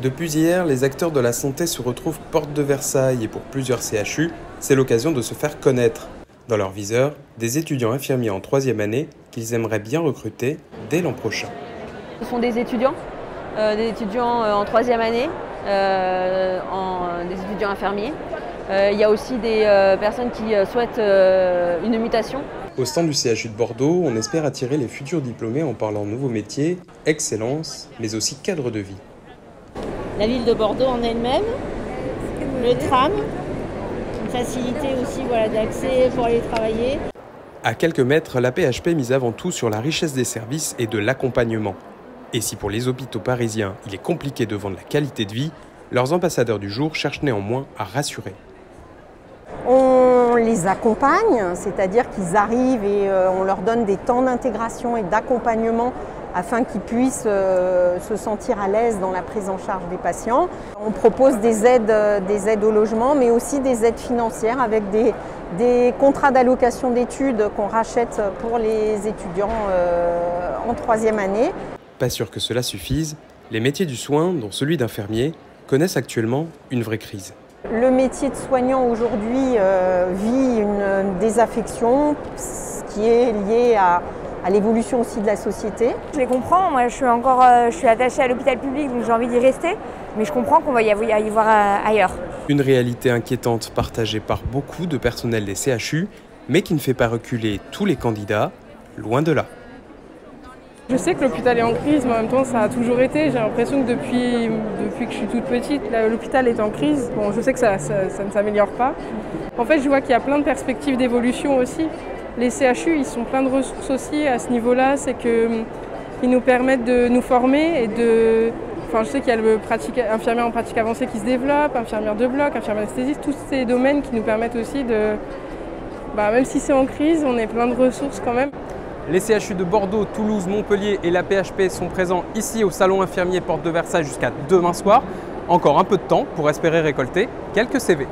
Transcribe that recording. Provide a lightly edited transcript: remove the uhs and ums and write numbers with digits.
Depuis hier, les acteurs de la santé se retrouvent porte de Versailles et pour plusieurs CHU, c'est l'occasion de se faire connaître. Dans leur viseur, des étudiants infirmiers en 3e année qu'ils aimeraient bien recruter dès l'an prochain. Ce sont des étudiants en 3e année, des étudiants infirmiers. Il y a aussi des personnes qui souhaitent une mutation. Au stand du CHU de Bordeaux, on espère attirer les futurs diplômés en parlant nouveaux métiers, excellence, mais aussi cadre de vie. La ville de Bordeaux en elle-même, le tram, une facilité aussi d'accès pour aller travailler. À quelques mètres, la PHP mise avant tout sur la richesse des services et de l'accompagnement. Et si pour les hôpitaux parisiens, il est compliqué de vendre la qualité de vie, leurs ambassadeurs du jour cherchent néanmoins à rassurer. On les accompagne, c'est-à-dire qu'ils arrivent et on leur donne des temps d'intégration et d'accompagnement afin qu'ils puissent se sentir à l'aise dans la prise en charge des patients. On propose des aides au logement, mais aussi des aides financières avec des contrats d'allocation d'études qu'on rachète pour les étudiants en 3e année. Pas sûr que cela suffise, les métiers du soin, dont celui d'infirmier, connaissent actuellement une vraie crise. Le métier de soignant aujourd'hui vit une désaffection, ce qui est lié à l'évolution aussi de la société. Je les comprends, moi je suis attachée à l'hôpital public donc j'ai envie d'y rester, mais je comprends qu'on va y voir ailleurs. Une réalité inquiétante partagée par beaucoup de personnel des CHU, mais qui ne fait pas reculer tous les candidats, loin de là. Je sais que l'hôpital est en crise, mais en même temps ça a toujours été. J'ai l'impression que depuis que je suis toute petite, l'hôpital est en crise. Bon, je sais que ça ne s'améliore pas. En fait, je vois qu'il y a plein de perspectives d'évolution aussi. Les CHU, ils sont pleins de ressources aussi à ce niveau-là. C'est qu'ils nous permettent de nous former et de... Enfin, je sais qu'il y a le infirmière en pratique avancée qui se développe, infirmière de bloc, infirmière anesthésiste, tous ces domaines qui nous permettent aussi de... même si c'est en crise, on est plein de ressources quand même. Les CHU de Bordeaux, Toulouse, Montpellier et la PHP sont présents ici au Salon Infirmier Porte de Versailles jusqu'à demain soir. Encore un peu de temps pour espérer récolter quelques CV.